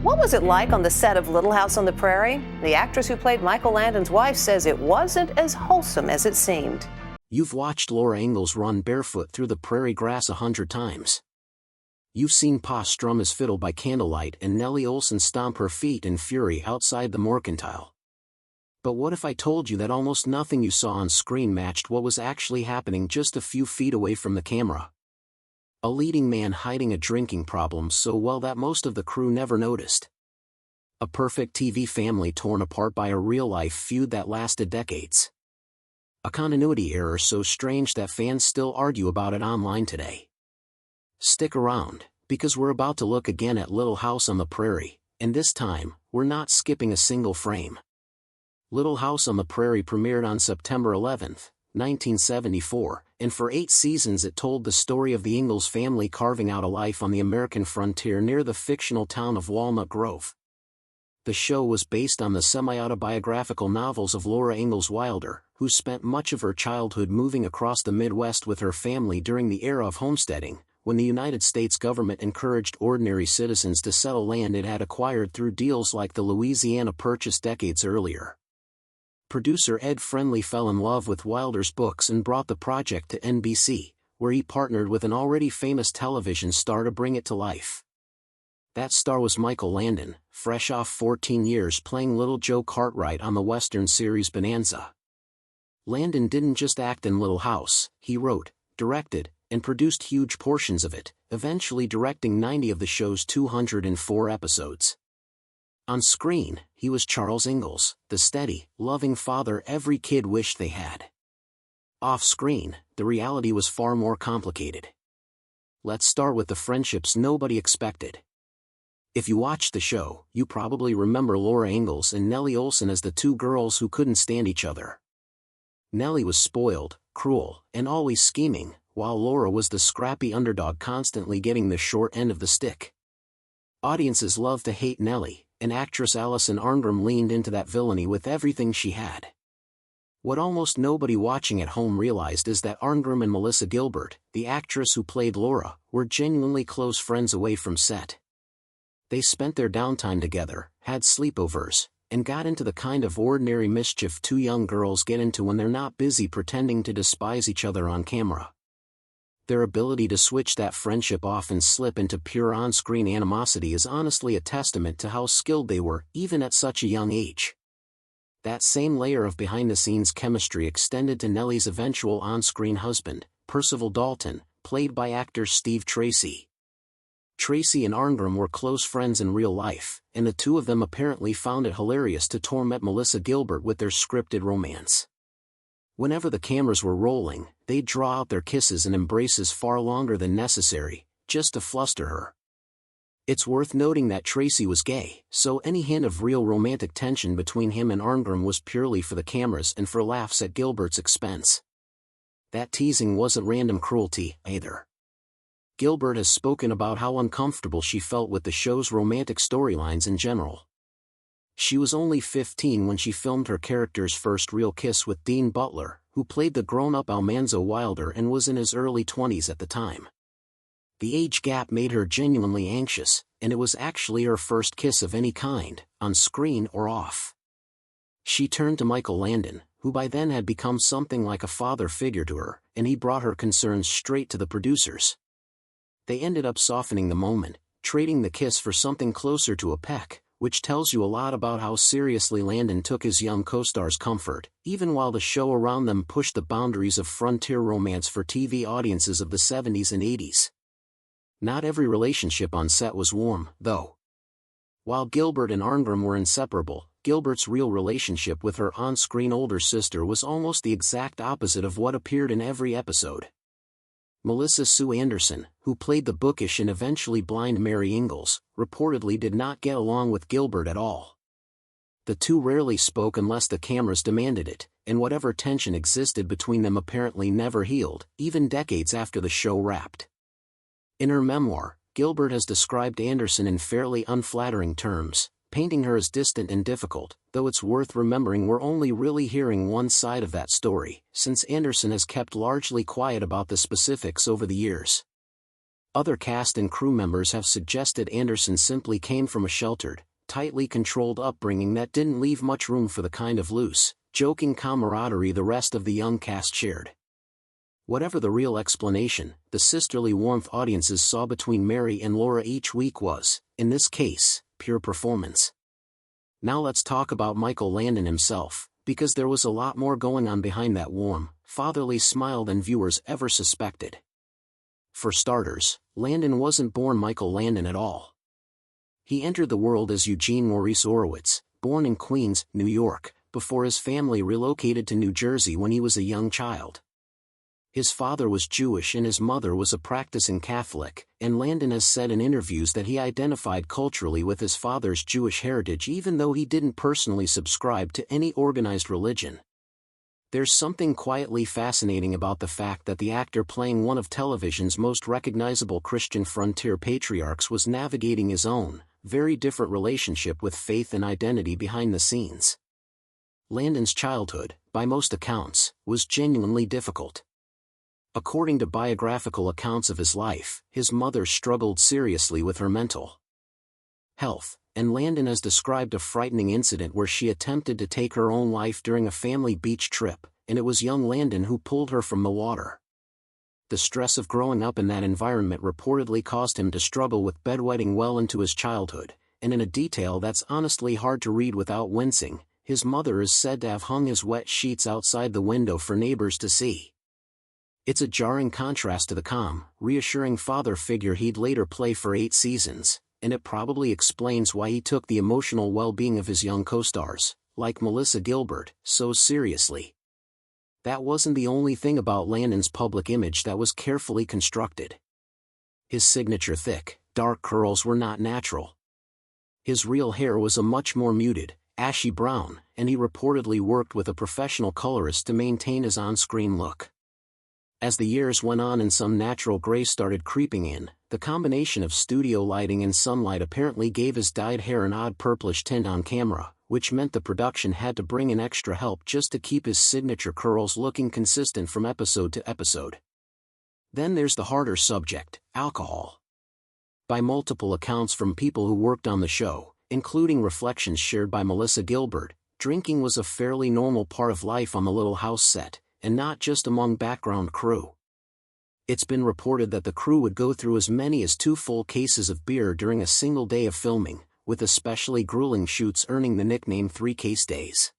What was it like on the set of Little House on the Prairie? The actress who played Michael Landon's wife says it wasn't as wholesome as it seemed. You've watched Laura Ingalls run barefoot through the prairie grass 100 times. You've seen Pa strum his fiddle by candlelight and Nellie Oleson stomp her feet in fury outside the mercantile. But what if I told you that almost nothing you saw on screen matched what was actually happening just a few feet away from the camera? A leading man hiding a drinking problem so well that most of the crew never noticed. A perfect TV family torn apart by a real-life feud that lasted decades. A continuity error so strange that fans still argue about it online today. Stick around, because we're about to look again at Little House on the Prairie, and this time, we're not skipping a single frame. Little House on the Prairie premiered on September 11, 1974, and for 8 seasons it told the story of the Ingalls family carving out a life on the American frontier near the fictional town of Walnut Grove. The show was based on the semi-autobiographical novels of Laura Ingalls Wilder, who spent much of her childhood moving across the Midwest with her family during the era of homesteading, when the United States government encouraged ordinary citizens to settle land it had acquired through deals like the Louisiana Purchase decades earlier. Producer Ed Friendly fell in love with Wilder's books and brought the project to NBC, where he partnered with an already famous television star to bring it to life. That star was Michael Landon, fresh off 14 years playing Little Joe Cartwright on the Western series Bonanza. Landon didn't just act in Little House, he wrote, directed, and produced huge portions of it, eventually directing 90 of the show's 204 episodes. On screen, he was Charles Ingalls, the steady, loving father every kid wished they had. Off-screen, the reality was far more complicated. Let's start with the friendships nobody expected. If you watched the show, you probably remember Laura Ingalls and Nellie Oleson as the two girls who couldn't stand each other. Nellie was spoiled, cruel, and always scheming, while Laura was the scrappy underdog constantly getting the short end of the stick. Audiences loved to hate Nellie, and actress Alison Arngrim leaned into that villainy with everything she had. What almost nobody watching at home realized is that Arngrim and Melissa Gilbert, the actress who played Laura, were genuinely close friends away from set. They spent their downtime together, had sleepovers, and got into the kind of ordinary mischief two young girls get into when they're not busy pretending to despise each other on camera. Their ability to switch that friendship off and slip into pure on-screen animosity is honestly a testament to how skilled they were, even at such a young age. That same layer of behind-the-scenes chemistry extended to Nellie's eventual on-screen husband, Percival Dalton, played by actor Steve Tracy. Tracy and Arngrim were close friends in real life, and the two of them apparently found it hilarious to torment Melissa Gilbert with their scripted romance. Whenever the cameras were rolling, they'd draw out their kisses and embraces far longer than necessary, just to fluster her. It's worth noting that Tracy was gay, so any hint of real romantic tension between him and Arngrim was purely for the cameras and for laughs at Gilbert's expense. That teasing wasn't random cruelty, either. Gilbert has spoken about how uncomfortable she felt with the show's romantic storylines in general. She was only 15 when she filmed her character's first real kiss with Dean Butler, who played the grown-up Almanzo Wilder and was in his early 20s at the time. The age gap made her genuinely anxious, and it was actually her first kiss of any kind, on screen or off. She turned to Michael Landon, who by then had become something like a father figure to her, and he brought her concerns straight to the producers. They ended up softening the moment, trading the kiss for something closer to a peck, which tells you a lot about how seriously Landon took his young co-star's comfort, even while the show around them pushed the boundaries of frontier romance for TV audiences of the 70s and 80s. Not every relationship on set was warm, though. While Gilbert and Arngrim were inseparable, Gilbert's real relationship with her on-screen older sister was almost the exact opposite of what appeared in every episode. Melissa Sue Anderson, who played the bookish and eventually blind Mary Ingalls, reportedly did not get along with Gilbert at all. The two rarely spoke unless the cameras demanded it, and whatever tension existed between them apparently never healed, even decades after the show wrapped. In her memoir, Gilbert has described Anderson in fairly unflattering terms, painting her as distant and difficult, though it's worth remembering we're only really hearing one side of that story, since Anderson has kept largely quiet about the specifics over the years. Other cast and crew members have suggested Anderson simply came from a sheltered, tightly controlled upbringing that didn't leave much room for the kind of loose, joking camaraderie the rest of the young cast shared. Whatever the real explanation, the sisterly warmth audiences saw between Mary and Laura each week was, in this case, pure performance. Now let's talk about Michael Landon himself, because there was a lot more going on behind that warm, fatherly smile than viewers ever suspected. For starters, Landon wasn't born Michael Landon at all. He entered the world as Eugene Maurice Orowitz, born in Queens, New York, before his family relocated to New Jersey when he was a young child. His father was Jewish and his mother was a practicing Catholic, and Landon has said in interviews that he identified culturally with his father's Jewish heritage even though he didn't personally subscribe to any organized religion. There's something quietly fascinating about the fact that the actor playing one of television's most recognizable Christian frontier patriarchs was navigating his own, very different relationship with faith and identity behind the scenes. Landon's childhood, by most accounts, was genuinely difficult. According to biographical accounts of his life, his mother struggled seriously with her mental health, and Landon has described a frightening incident where she attempted to take her own life during a family beach trip, and it was young Landon who pulled her from the water. The stress of growing up in that environment reportedly caused him to struggle with bedwetting well into his childhood, and in a detail that's honestly hard to read without wincing, his mother is said to have hung his wet sheets outside the window for neighbors to see. It's a jarring contrast to the calm, reassuring father figure he'd later play for 8 seasons, and it probably explains why he took the emotional well-being of his young co-stars, like Melissa Gilbert, so seriously. That wasn't the only thing about Landon's public image that was carefully constructed. His signature thick, dark curls were not natural. His real hair was a much more muted, ashy brown, and he reportedly worked with a professional colorist to maintain his on-screen look. As the years went on and some natural gray started creeping in, the combination of studio lighting and sunlight apparently gave his dyed hair an odd purplish tint on camera, which meant the production had to bring in extra help just to keep his signature curls looking consistent from episode to episode. Then there's the harder subject, alcohol. By multiple accounts from people who worked on the show, including reflections shared by Melissa Gilbert, drinking was a fairly normal part of life on the Little House set, and not just among background crew. It's been reported that the crew would go through as many as 2 full cases of beer during a single day of filming, with especially grueling shoots earning the nickname 3-case days.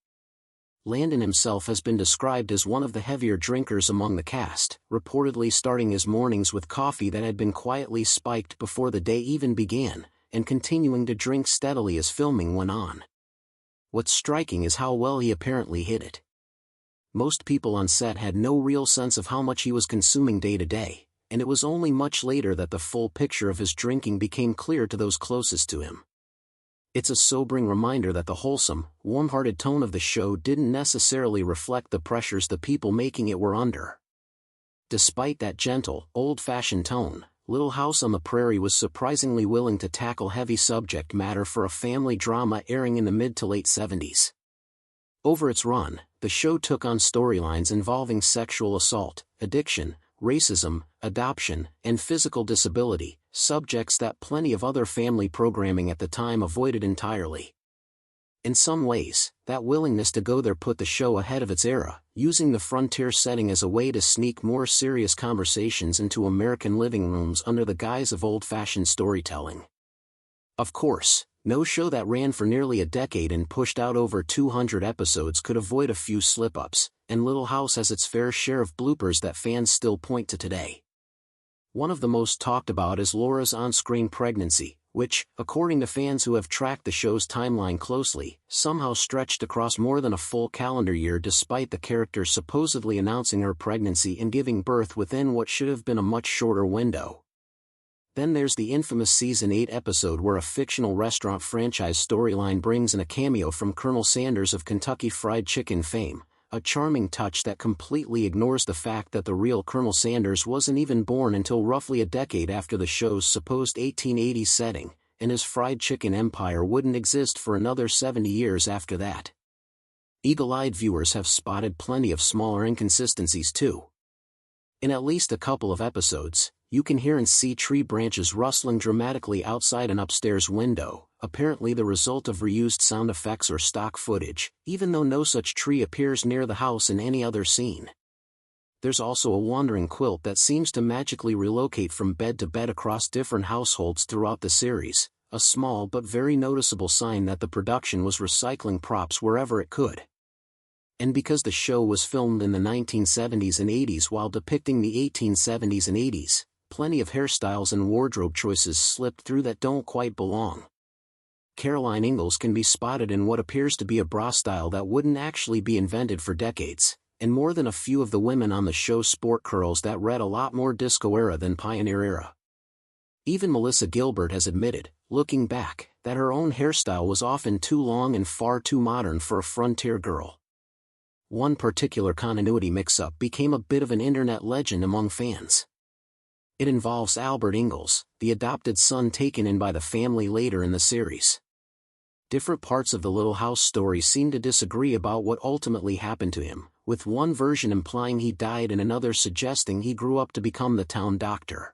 Landon himself has been described as one of the heavier drinkers among the cast, reportedly starting his mornings with coffee that had been quietly spiked before the day even began, and continuing to drink steadily as filming went on. What's striking is how well he apparently hid it. Most people on set had no real sense of how much he was consuming day to day, and it was only much later that the full picture of his drinking became clear to those closest to him. It's a sobering reminder that the wholesome, warm-hearted tone of the show didn't necessarily reflect the pressures the people making it were under. Despite that gentle, old-fashioned tone, Little House on the Prairie was surprisingly willing to tackle heavy subject matter for a family drama airing in the mid to late 70s. Over its run, the show took on storylines involving sexual assault, addiction, racism, adoption, and physical disability, subjects that plenty of other family programming at the time avoided entirely. In some ways, that willingness to go there put the show ahead of its era, using the frontier setting as a way to sneak more serious conversations into American living rooms under the guise of old-fashioned storytelling. Of course, no show that ran for nearly a decade and pushed out over 200 episodes could avoid a few slip-ups, and Little House has its fair share of bloopers that fans still point to today. One of the most talked about is Laura's on-screen pregnancy, which, according to fans who have tracked the show's timeline closely, somehow stretched across more than a full calendar year despite the character supposedly announcing her pregnancy and giving birth within what should have been a much shorter window. Then there's the infamous Season 8 episode where a fictional restaurant franchise storyline brings in a cameo from Colonel Sanders of Kentucky Fried Chicken fame, a charming touch that completely ignores the fact that the real Colonel Sanders wasn't even born until roughly a decade after the show's supposed 1880s setting, and his fried chicken empire wouldn't exist for another 70 years after that. Eagle-eyed viewers have spotted plenty of smaller inconsistencies too. In at least a couple of episodes, you can hear and see tree branches rustling dramatically outside an upstairs window, apparently the result of reused sound effects or stock footage, even though no such tree appears near the house in any other scene. There's also a wandering quilt that seems to magically relocate from bed to bed across different households throughout the series, a small but very noticeable sign that the production was recycling props wherever it could. And because the show was filmed in the 1970s and 80s while depicting the 1870s and 80s, plenty of hairstyles and wardrobe choices slipped through that don't quite belong. Caroline Ingalls can be spotted in what appears to be a bra style that wouldn't actually be invented for decades, and more than a few of the women on the show sport curls that read a lot more disco era than pioneer era. Even Melissa Gilbert has admitted, looking back, that her own hairstyle was often too long and far too modern for a frontier girl. One particular continuity mix-up became a bit of an internet legend among fans. It involves Albert Ingalls, the adopted son taken in by the family later in the series. Different parts of the Little House story seem to disagree about what ultimately happened to him, with one version implying he died and another suggesting he grew up to become the town doctor.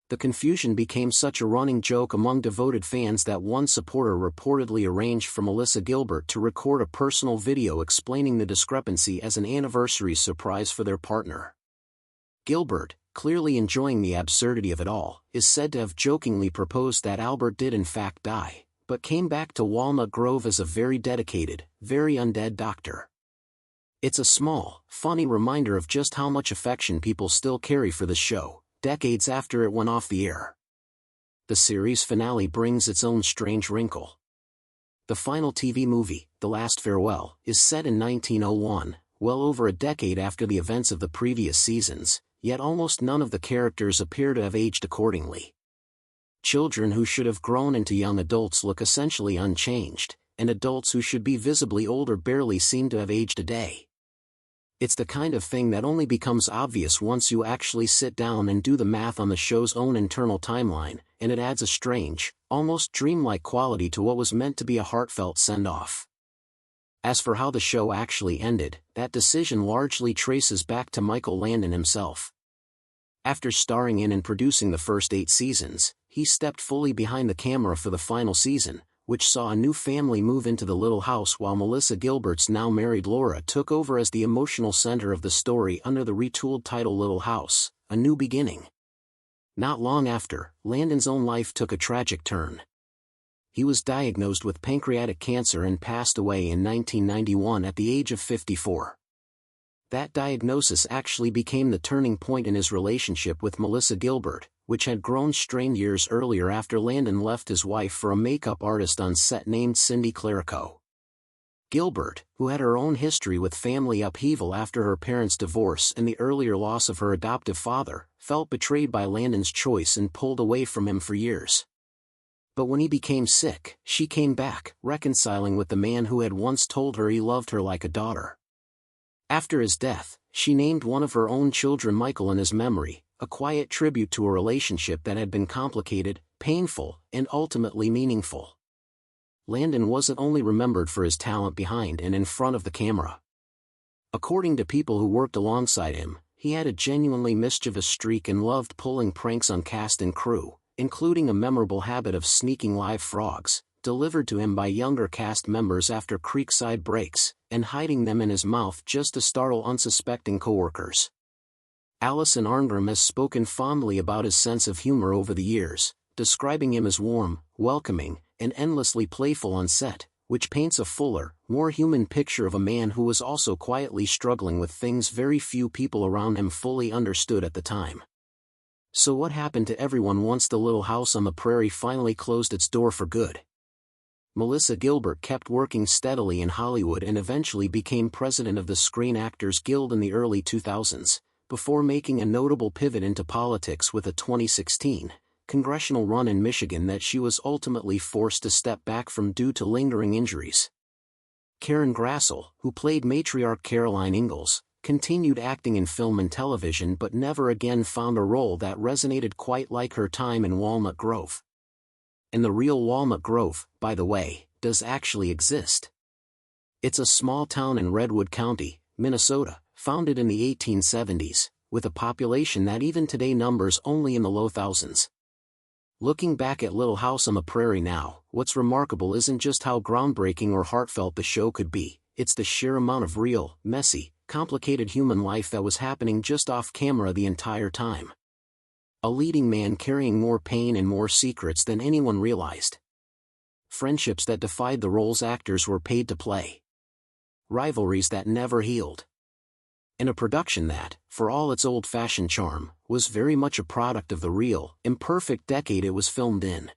The confusion became such a running joke among devoted fans that one supporter reportedly arranged for Melissa Gilbert to record a personal video explaining the discrepancy as an anniversary surprise for their partner. Gilbert, clearly enjoying the absurdity of it all, is said to have jokingly proposed that Albert did in fact die, but came back to Walnut Grove as a very dedicated, very undead doctor. It's a small, funny reminder of just how much affection people still carry for the show, decades after it went off the air. The series finale brings its own strange wrinkle. The final TV movie, The Last Farewell, is set in 1901, well over a decade after the events of the previous seasons, yet almost none of the characters appear to have aged accordingly. Children who should have grown into young adults look essentially unchanged, and adults who should be visibly older barely seem to have aged a day. It's the kind of thing that only becomes obvious once you actually sit down and do the math on the show's own internal timeline, and it adds a strange, almost dreamlike quality to what was meant to be a heartfelt send-off. As for how the show actually ended, that decision largely traces back to Michael Landon himself. After starring in and producing the first 8 seasons, he stepped fully behind the camera for the final season, which saw a new family move into the Little House while Melissa Gilbert's now married Laura took over as the emotional center of the story under the retooled title Little House, A New Beginning. Not long after, Landon's own life took a tragic turn. He was diagnosed with pancreatic cancer and passed away in 1991 at the age of 54. That diagnosis actually became the turning point in his relationship with Melissa Gilbert, which had grown strained years earlier after Landon left his wife for a makeup artist on set named Cindy Clerico. Gilbert, who had her own history with family upheaval after her parents' divorce and the earlier loss of her adoptive father, felt betrayed by Landon's choice and pulled away from him for years. But when he became sick, she came back, reconciling with the man who had once told her he loved her like a daughter. After his death, she named one of her own children Michael in his memory, a quiet tribute to a relationship that had been complicated, painful, and ultimately meaningful. Landon wasn't only remembered for his talent behind and in front of the camera. According to people who worked alongside him, he had a genuinely mischievous streak and loved pulling pranks on cast and crew, including a memorable habit of sneaking live frogs, delivered to him by younger cast members after creekside breaks, and hiding them in his mouth just to startle unsuspecting coworkers. Alison Arngrim has spoken fondly about his sense of humor over the years, describing him as warm, welcoming, and endlessly playful on set, which paints a fuller, more human picture of a man who was also quietly struggling with things very few people around him fully understood at the time. So what happened to everyone once the Little House on the Prairie finally closed its door for good? Melissa Gilbert kept working steadily in Hollywood and eventually became president of the Screen Actors Guild in the early 2000s, before making a notable pivot into politics with a 2016 congressional run in Michigan that she was ultimately forced to step back from due to lingering injuries. Karen Grassel, who played matriarch Caroline Ingalls, continued acting in film and television but never again found a role that resonated quite like her time in Walnut Grove. And the real Walnut Grove, by the way, does actually exist. It's a small town in Redwood County, Minnesota, founded in the 1870s, with a population that even today numbers only in the low thousands. Looking back at Little House on the Prairie now, what's remarkable isn't just how groundbreaking or heartfelt the show could be, it's the sheer amount of real, messy, complicated human life that was happening just off camera the entire time. A leading man carrying more pain and more secrets than anyone realized. Friendships that defied the roles actors were paid to play. Rivalries that never healed. And a production that, for all its old-fashioned charm, was very much a product of the real, imperfect decade it was filmed in.